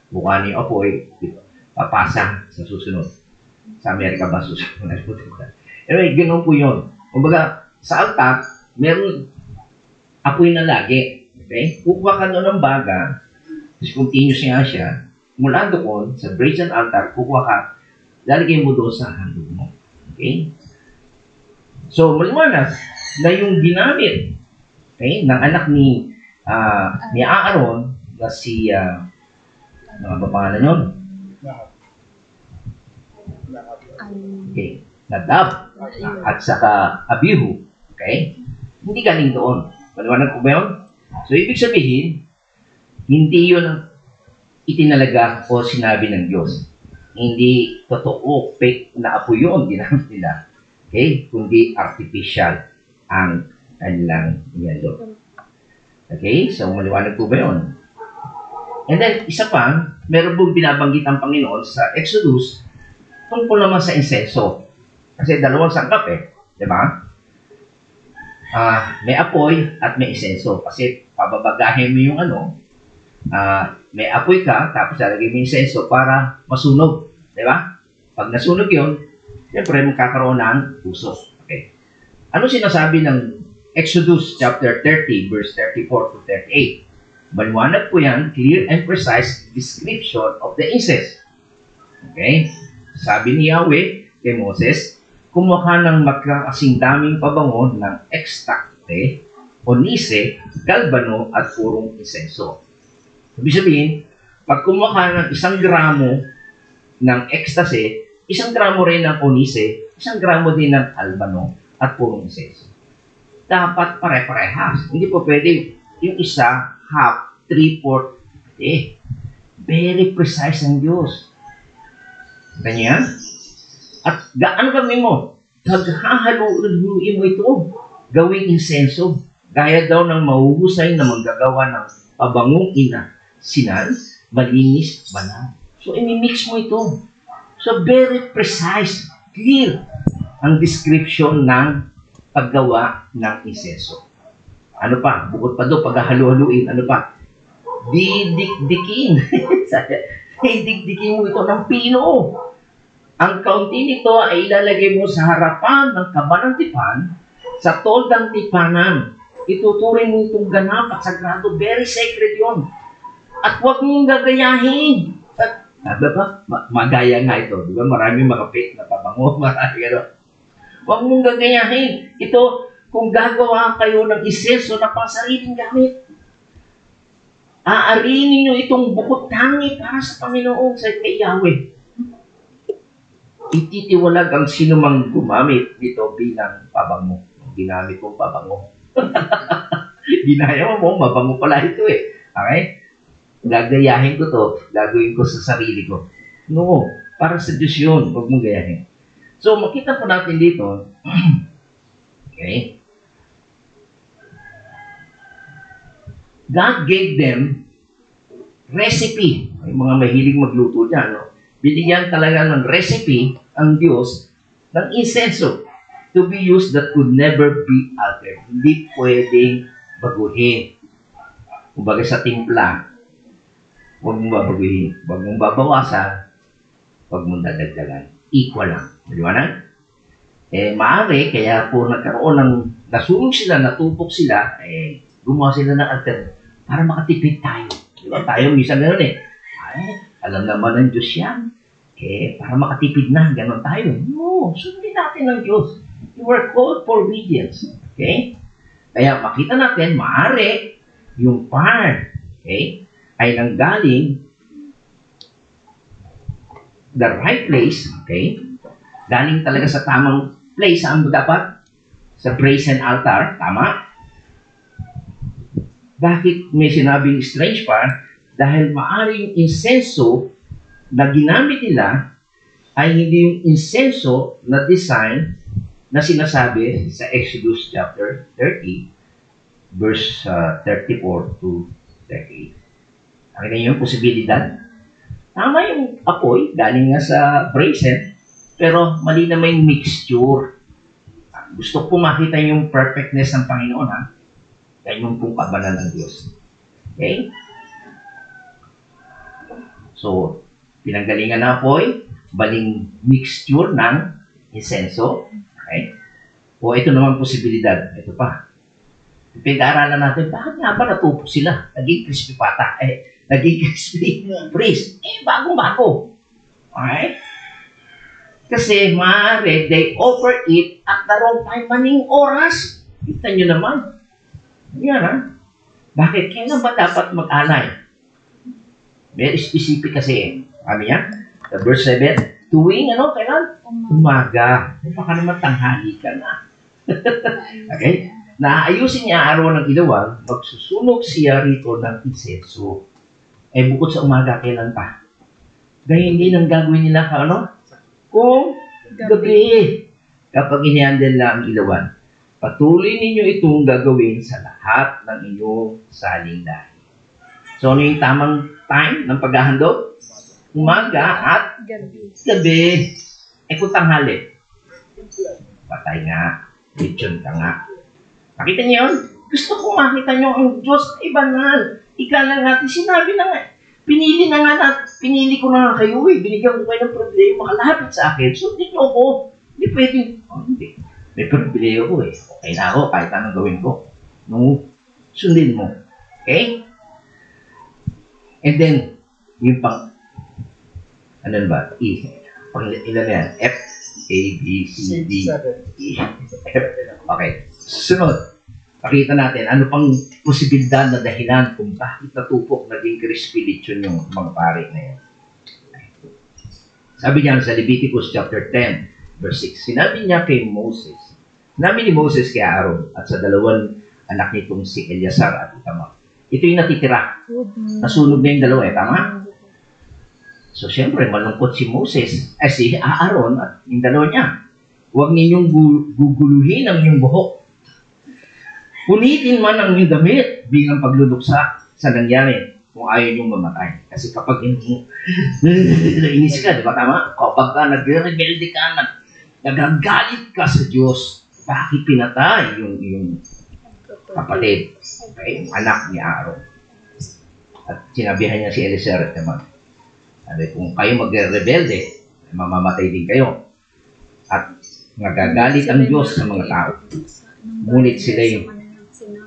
bukan yung apoy, papasa sa susunod. Sa Amerika ba susunod? Anyway, ganoon po yun. Kumbaga, sa altar, meron apoy na lagi. Okay? Kukuha ka doon ng baga, tapos continuous nga siya, mula doon, sa brazen altar, kukuha ka, lalagay mo doon sa handog mo. Okay? So, maliwanag na yung ginamit, okay, ng anak ni Aaron, na si, mga pangalan yun? Okay. Nadab at saka Abihu. Okay? Hindi galing doon. Maliwanag ko ba yun? So, ibig sabihin, hindi yun itinalaga o sinabi ng Diyos. Hindi totoo, fake na apoy yun, ginamit nila. Okay? Kundi artificial ang kanilang niyalo. Okay? So, maliwanag po ba yun? And then, isa pa, meron pong binabanggit ang Panginoon sa Exodus tungkol naman sa insenso. Kasi dalawang sangkap di ba? May apoy at may insenso. Kasi pababagahin mo yung may apoy ka, tapos lalagay mo yung insenso para masunog. Di ba? Pag nasunog yun, siyempre magkakaroon ng usok. Okay. Ano sinasabi ng Exodus chapter 30, verse 34 to 38? Maliwanag po yan, clear and precise description of the incense. Okay? Sabi ni Yahweh kay Moses, kumuha ng magkakasing daming pabango ng extracte, onise, galbano, at purong insenso. Ibig sabihin, pag kumuha ng 1 gramo ng ecstasy, 1 gramo rin ng onise, 1 gramo din ng albano, at purong insenso. Dapat pare-parehas. Hindi po pwede yung isa, half, 3/4. Very precise ang Diyos. Ganyan. At gaano kami mo? Paghahaluin mo ito, gawing insenso. Gaya daw ng mahuhusay na manggagawa ng pabangong sinan, malinis, banal. So, imimix mo ito. So, very precise, clear ang description ng paggawa ng insenso. Ano pa? Bukod pa doon, paghahalu-haluin, ano pa? Didikdikin. Didikdikin mo ito ng pino. Ang kaunti nito ay ilalagay mo sa harapan ng kaba ng tipan, sa toldang tipanan. Ituturing mo itong ganap at sagrado. Very sacred yon. At huwag mong gagayahin. Diba? Magaya nga ito. Diba? Marami mga fake na pabango. Marami gano'n. Huwag mong gagayahin. Ito, kung gagawa kayo ng isenso na pangsariling gamit, aarinin nyo itong bukod tangi para sa Panginoon sa kay Yahweh. Ititiwalag ang sinumang gumamit dito bilang pabango. Ginamit kong pabango. Ginaya mo, mabango pala ito Okay? Gagayahin ko to, gagawin ko sa sarili ko. No, para sa Diyos yun, huwag mong gayahin. So, makita po natin dito, okay? God gave them recipe. May mga mahilig magluto dyan, no? Binigyan talaga ng recipe ang Diyos ng insenso to be used that could never be altered. Hindi pwedeng baguhin. Kumbaga sa timpla, huwag mong babaguhin, huwag mong babawasan, huwag mong dadagdagan. Equal lang. Maliwanag? Maaari, kaya po nagkaroon ng nasunog sila, natupok sila, gumawa sila ng alternative para makatipid tayo. Diba? Tayo minsan gano'n alam naman ng Diyos yan. Para makatipid na, gano'n tayo. No, sundin natin ng Diyos. You were called for obedience. Okay? Kaya makita natin, maaari, yung fire, ay nanggaling the right place, galing talaga sa tamang place, saan mo dapat? Sa brazen altar, tama? Bakit may sinabing strange fire? Dahil maaring insenso na ginamit nila ay hindi yung insenso na design na sinasabi sa Exodus chapter 30, verse 34 to 38. Nakita niyo yung posibilidad? Tama yung apoy, galing nga sa brazen, pero mali naman yung mixture. Gusto ko makita yung perfectness ng Panginoon, ha? Ganyan pong kabanal ng Diyos. Okay? So, pinanggalingan na apoy, baling mixture ng insenso. Okay? O ito naman posibilidad. Ito pa. Pinag-aaralan natin, bakit nga ba natupok sila? Naging crispy pata. Naging crispy priest. Bagong-bago. Okay? Kasi maaari, they offer it at the wrong time, maning oras. Kita nyo naman. Yan, ha? Bakit? Kailan ba dapat mag-alay? Very specific kasi Ano yan? Verse 7. Tuwing, kailan? Umaga. Baka naman tanghali ka na. Okay? Naayusin niya araw ng ilawan, magsusunog siya rito ng insenso. Bukod sa umaga, kailan pa? Dahil hindi nang gagawin nila kung gabi. Kapag inihandle na ang ilawan, patuloy ninyo itong gagawin sa lahat ng inyong saling dahil. So, ano yung tamang time ng paghahandog? Umaga at gabi. Kung tanghali, patay nga. Lechon ka nga. Nakita niyo yun? Gusto ko makita niyo ang Diyos ay banal. Ika lang natin, sinabi na nga. Pinili ko na nga kayo eh. Binigyan ko kayo ng problema. Makalapit sa akin. Sundin niyo ako. Hindi pwede. Hindi. May problema ko eh. Okay na ako kahit anong gawin ko. No, sundin mo. Okay? And then, yung pang, ano ba? Pang ilan yan? F, A, B, C, D, E, F. Okay. Sunod. Pakita natin ano pang posibilidad na dahilan kung bakit natupok naging crispy lechon yung mga pare na yan. Sabi niya sa Leviticus chapter 10, verse 6, sinabi niya kay Moses, sinabi ni Moses kay Aaron at sa dalawang anak nitong si Eleazar at Itamar. Ito yung natitira. Nasunog na yung dalawa eh, tama? So, siyempre, malungkot si Moses, si Aaron at yung dalawa niya. Huwag ninyong guguluhin ang inyong buhok. Punitin man ang inyong damit bilang pagluluksa sa nangyari kung ayaw niyong mamatay. Kasi kapag nainis ka, di ba tama? Kapag ka nag-rebelde ka, nagagalit ka sa Diyos, bakit pinatay yung kapatid, okay? Anak ni Aaron? At sinabihan niya si Eleazar naman, kung kayo magre-rebelde, mamamatay din kayo. At nagagalit ang Diyos sa mga tao. Ngunit sila yung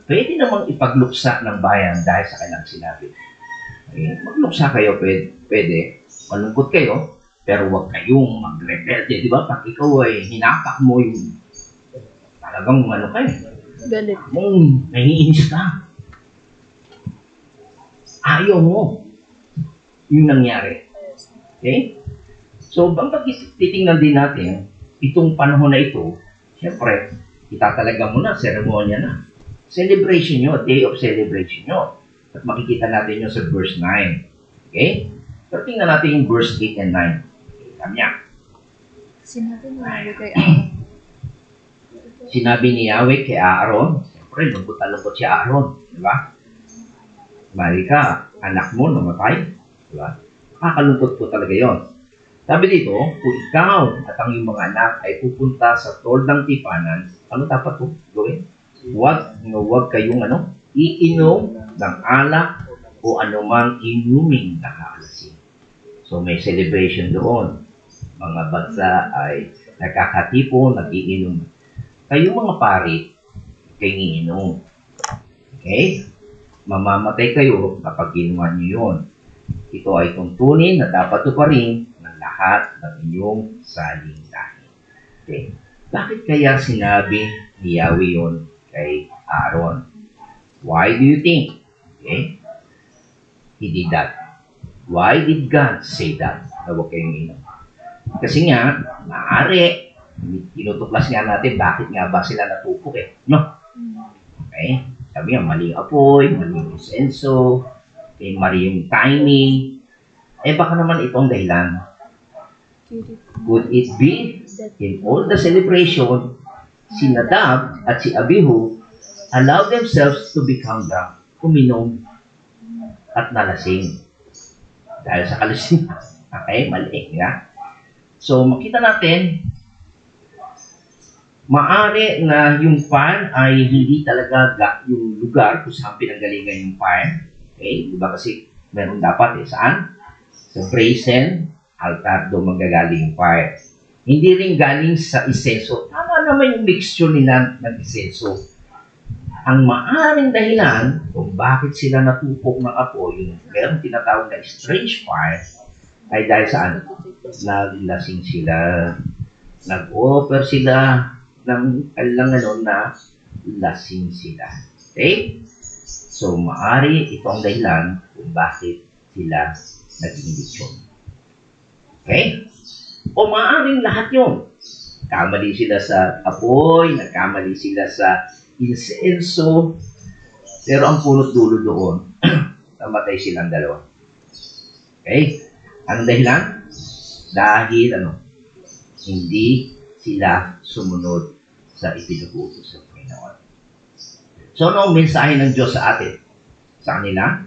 pwede namang ipagluksa ng bayan dahil sa kanilang sinabi. Okay? Magluksa kayo, pwede. Malungkot kayo, pero huwag kayong mag-rebelde. Di ba? Pag ikaw ay hinapak mo yung talagang ano kayo. Galit. Nahiinis ka. Ayaw mo. Yung nangyari. Okay? So, pag titingnan din natin, itong panahon na ito, siyempre, itatalaga mo na, seremonya na. Celebration nyo, day of celebration nyo. At makikita natin yun sa verse 9. Okay? Pero tingnan natin yung verse 8 and 9. Okay, sabi niya. Sinabi ni Yahweh kay Aaron, siyempre, lungkot na lungkot si Aaron. Diba? Mali ka, anak mo namatay. Diba? Kakalungkot po talaga yon. Sabi dito, kung ikaw at ang iyong mga anak ay pupunta sa toldang tipanan, ano dapat po gawin? Huwag kayong iinom ng alak o anumang inuming nakaalasing. So may celebration doon. Mga bansa ay nakakatipo, nag-iinom. Kayong mga pari, kayong iinom. Okay? Mamamatay kayo kapag ginawa niyo yun. Ito ay tuntunin na dapat tuparin ng lahat ng inyong saling-lahi. Okay? Bakit kaya sinabi ni Yahweh yun kay Aaron? Why do you think? Okay? He did that. Why did God say that? Na huwag kayong inom. Kasi nga, maaari, tinutuklas nga natin bakit nga ba sila natupok eh. No? Okay? Sabi nga, maling apoy, maling insenso, mali yung timing. Baka naman itong dahilan. Could it be in all the celebration, si Nadab at si Abihu allowed themselves to become drunk, uminom at nalasing. Dahil sa kalasingan. Okay, mali nga. So, makita natin, maaari na yung fire ay hindi talaga yung lugar kung saan pinanggalingan yung fire. Okay, diba kasi meron dapat saan? Sa brazen altar doon manggagaling yung fire. Hindi rin galing sa isenso. Tama naman yung mixture nila ng isenso. Ang maaring dahilan kung bakit sila natupok ng apoy, yung meron tinatawag na strange fire, ay dahil saan? Naglasing sila, nag-offer sila ng kailangan na lasing sila. Okay? So, maari ito ang dahilan kung bakit sila naging lechon. Okay? O maaaring lahat yun. Kamali sila sa apoy, nagkamali sila sa insenso, pero ang punot dulo doon, namatay silang dalawa. Okay? Anong dahilan? Dahil hindi sila sumunod sa ipinag-utos ng Panginoon. So, ano ang mensahe ng Diyos sa atin? Sa kanila?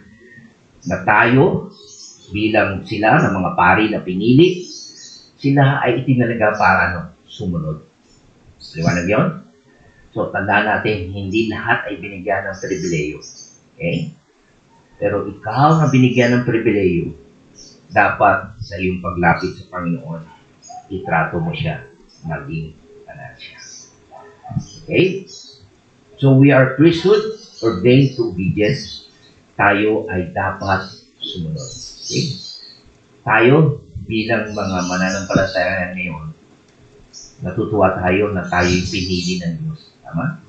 na tayo, bilang sila ng mga pari na pinili, sila ay itinalaga para sumunod. Liwanag yun? So, tandaan natin, hindi lahat ay binigyan ng pribileyo. Okay? Pero ikaw na binigyan ng pribileyo, dapat sa iyong paglapit sa Panginoon, itrato mo siya maging anak siya. Okay? So, we are priesthood, ordained to obedience. Tayo ay dapat sumunod. Okay? Tayo, bilang mga mananampalataya ngayon, natutuwa tayo na tayo'y pinili ng Diyos. Tama?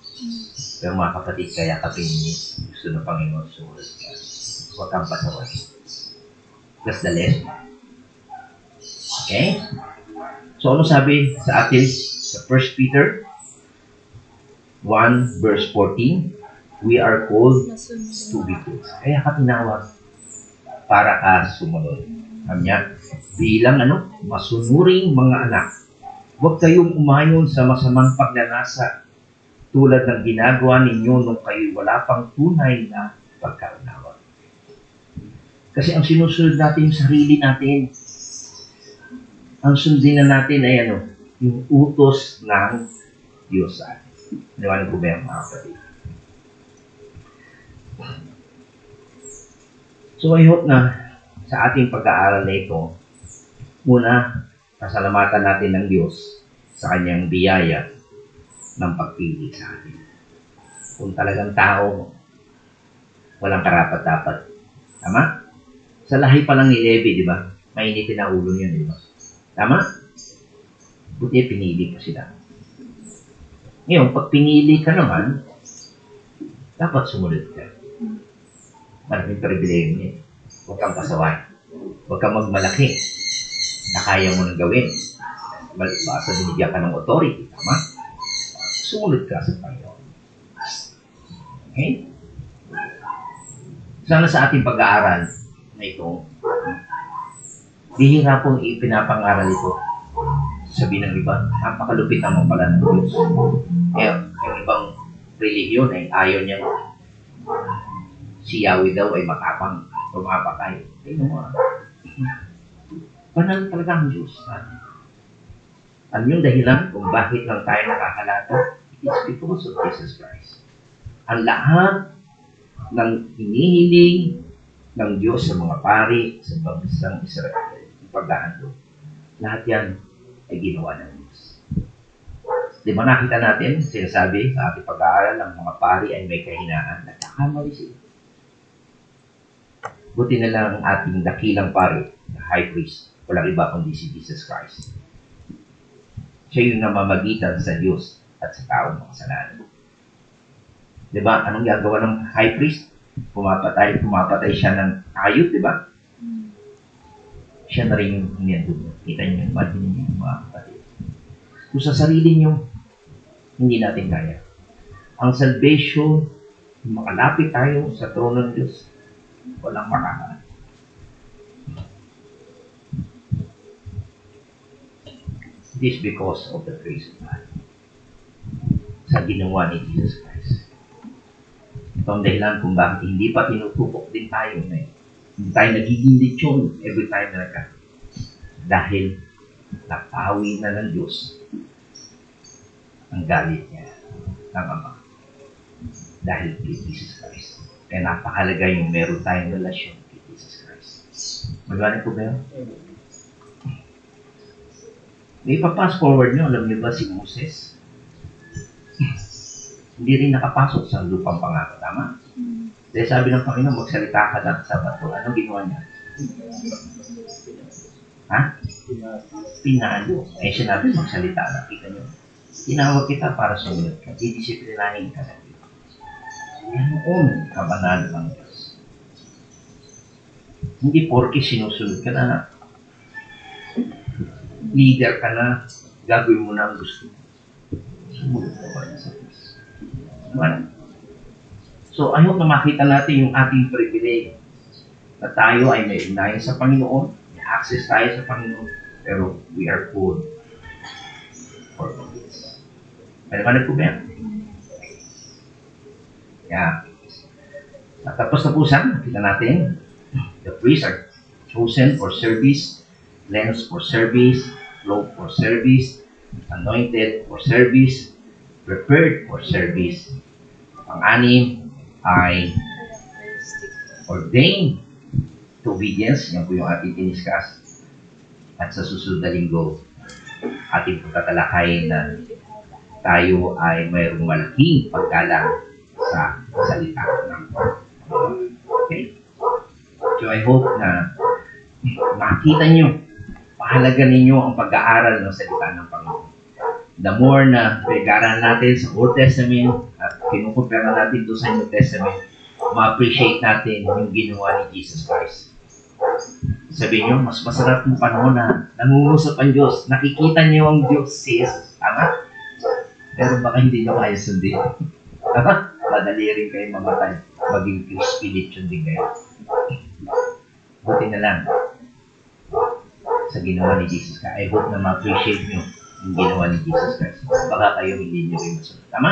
Pero mga kapatid, kaya ka pinili. Gusto ng Panginoon sumunod ka. Huwag kang pasaway. That's the lesson. Okay? So, ano sabi sa atin sa 1 Peter 1 verse 14? We are called to be good. Kaya ka tinawag para ka sumunod. Kanya, bilang masunuring mga anak, huwag kayong umayon sa masamang pagnanasa tulad ng ginagawa ninyo nung kayo wala pang tunay na pagkaunawa. Kasi ang sinusunod natin yung sarili natin. Ang sundin na natin ay yung utos ng Diyos sa atin. Liwanag ko ba yung mga kapatid? So I hope na sa ating pag-aaral na ito, una, pasalamatan natin ng Diyos sa kanyang biyaya ng pagpili sa atin. Kung talagang tao, walang karapat-dapat. Tama? Sa lahi pa lang ni Levi, di ba? Mainitin na ulo niya, di ba? Tama? Buti pinili pa sila. Ngayon, pag pinili ka naman, dapat sumunod ka. Malaking pribileyo niya. Huwag kang pasaway. Huwag kang magmalaki na kaya mo nang gawin. Basta binigyan ka ng authority. Tama? Sumunod ka sa Panginoon. Okay? Sana sa ating pag-aaral na ito, bihira pong ipinapangaral ito. Sabi ng iba, napakalupit naman pala ng Diyos. Kaya yung ibang relihiyon ay ayaw niya si Yahweh daw ay matapang, pumapatay. Tingnan mo. Banal talaga ang Diyos. Ano yung dahilan kung bakit lang tayo nakakalato? It's because of Jesus Christ. Ang lahat ng hinihiling ng Diyos sa mga pari, sa bansang Israel, yung paghahandog, lahat yan ay ginawa ng Diyos. Di ba nakita natin, sinasabi sa ating pag-aaral, ng mga pari ay may kahinaan, nagkakamali sila. Buti na lang ang ating dakilang pari, the high priest, walang iba kundi si Jesus Christ. Siya yung namamagitan sa Diyos at sa taong makasalanan. Di ba? Anong gagawa ng high priest? Pumapatay siya ng ayot, di ba? Siya na rin yung hiniyandog. Kita niyo, imagine niyo mga kapatid. Kung sa sarili niyo, hindi natin kaya. Ang salvation, makalapit tayo sa trono ng Diyos, walang makakaan. This because of the grace of God. Sa ginawa ni Jesus Christ. Ito ang dahilan kung bakit hindi pa tinutupok din tayo ngayon. Hindi tayo nagiging lechon every time na nagka. Dahil napawi na ng Diyos ang galit niya ng Ama. Dahil kay Jesus Christ. Kaya napakalaga yung meron tayong relasyon kay Jesus Christ. Magaling po ba yun? May pa-pass forward nyo, alam niyo ba si Moses? Hindi rin nakapasok sa lupang pangako, tama? Dahil sabi ng Panginoon, magsalita ka lang sa bato. Anong ginawa niya? Ha? Pinalo. Eh, sinabi, magsalita lang. Kita niyo. Tinawag kita para sumunod ka. Didisiplinahin ka lang. Yan noon, kabanal ng Diyos. Hindi porke sinusunod ka na, leader ka na, gagawin mo na ang gusto. Sumunod ka pa rin sa Diyos. So, I hope na makita natin yung ating privilege na tayo ay may unayan sa Panginoon, may access tayo sa Panginoon, pero we are called for this. Malaman po ba yan? Yeah. At tapos na po siya, nakita natin The priests are chosen for service, cleansed for service, clothed for service, anointed for service, prepared for service. Pang-anim ay ordained to obedience. Yan po yung ating diniscuss. At sa susunod na linggo, ating pagtatalakay na tayo ay mayroong malaking paggalang sa salita ng Panginoon. Okay? So I hope na makita nyo, pahalaga ninyo ang pag-aaral ng salita ng Panginoon. The more na pinag-aaral natin sa Old Testament at kinukumpara natin doon sa New Testament, ma-appreciate natin yung ginawa ni Jesus Christ. Sabihin nyo, mas masarap yung panahon na nangungusap ang Diyos. Nakikita niyo ang Diyos si Jesus. Tama? Pero baka hindi nyo kaya sundin. Tama? Madali rin kayo mamatay. Maging spiritual din kayo. Buti na lang sa ginawa ni Jesus Christ. I hope na ma-appreciate nyo yung ginawa ni Jesus Christ. Baka kayo hindi nyo rin masunod. Tama?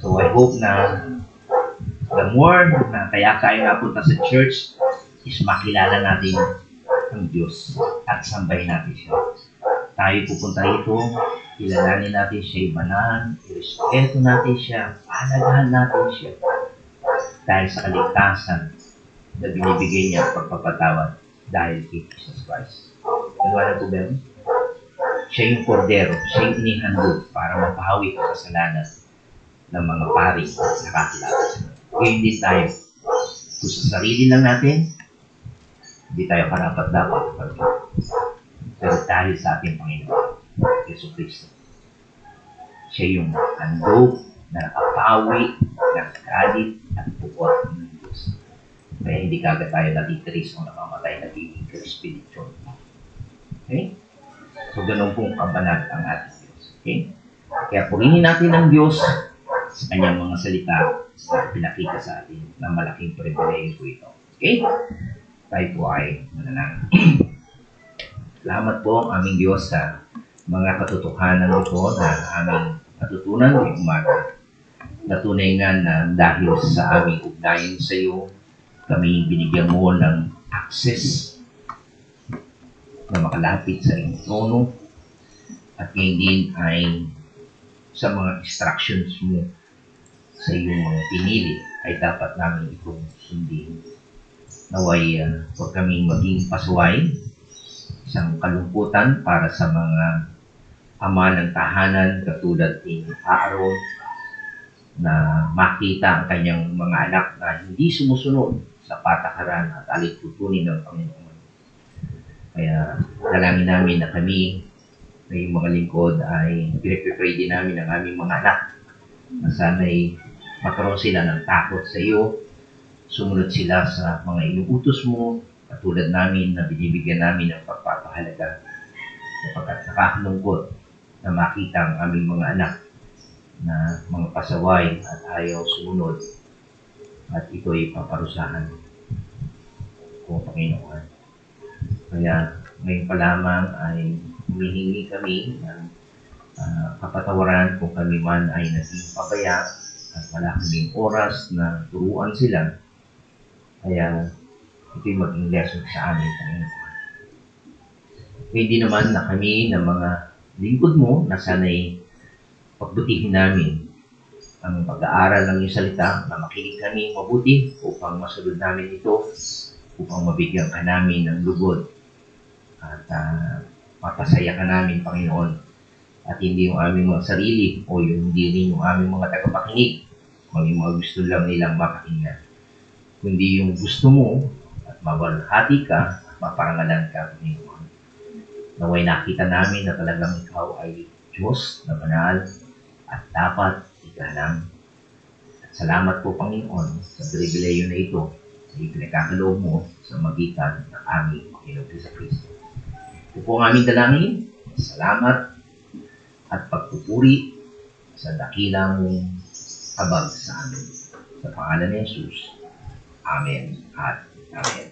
So I hope na the more na kaya kayo napunta sa church is makilala natin ang Diyos at sambahin natin siya. Tayo pupunta rito, kilalanin natin siya, ibanan, irespeto natin siya, pahalagahan natin siya. Dahil sa kaligtasan na binibigay niya pagpapatawad dahil kay Jesus Christ. Nagawa po ba yun? Siya yung kordero, siya yung inihandog para mapahawi ang kasalanan ng mga pari at nakakilala siya. Ngayon din tayo, kung sa sarili lang natin, hindi tayo karapat-dapat. Pero dahil sa ating Panginoon, Yesu Cristo, siya yung handog na nakapawi ng galit at puot ng Diyos. Kaya hindi kagad tayo natitiris o nakamatay, nagiging spiritual. Okay? So, ganun pong kabanat ang ating Diyos. Okay? Kaya purihin natin ang Diyos sa kanyang mga salita na pinakita sa atin na malaking privilege po ito. Okay? Tayo po ay mananang. Salamat po ang aming Diyos sa mga katotohanan ito na aming natutunan ngayong umaga. Natunay nga na dahil sa aming ugnayan sa iyo, kami binigyan mo ng access na makalapit sa iyong trono at ngayon din ay sa mga instructions mo sa iyong mga pinili ay dapat namin itong sundin. Naway huwag kaming maging pasuway, isang kalungkutan para sa mga ama ng tahanan katulad ni Aaron na makita ang kanyang mga anak na hindi sumusunod sa patakaran at alitutunin ng Panginoon. Kaya dalangin namin na kami na yung mga lingkod ay pinag-pray din namin ang aming mga anak na sana'y magkaroon sila ng takot sa iyo, sumunod sila sa mga inuutos mo, katulad namin na binibigyan namin ng pagpapahalaga sapagkat nakakalungkot na makita ang aming mga anak na mga pasaway at ayaw sumunod at ito'y paparusahan ko, Panginoon. Kaya ngayon pa lamang ay humihingi kami ng kapatawaran kung kami man ay naging pabaya at wala kaming oras na turuan sila. Kaya ito'y maging lesson sa amin, Panginoon. Hindi naman na kami ng mga lingkod mo na sana'y pagbutihin namin ang pag-aaral ng iyong salita, na makinig kami mabuti upang masunod namin ito, upang mabigyan ka namin ng lugod at mapasaya ka namin, Panginoon. At hindi yung aming mga sarili o yung hindi rin yung aming mga tagapakinig o yung mga gusto lang nilang mapakinggan. Kundi yung gusto mo at mabalhati ka at maparangalan ka, Panginoon. Naway nakita namin na talagang ikaw ay Diyos na banal at dapat igalang. At salamat po, Panginoon, sa pribileyo na ito na ipinagkakaloob mo sa magitan ng aming Panginoon sa Kristo. Ito po ang aming dalangin. Salamat at pagpupuri sa dakilang habag sa amin. Sa pangalan ni Jesus. Amen at Amen.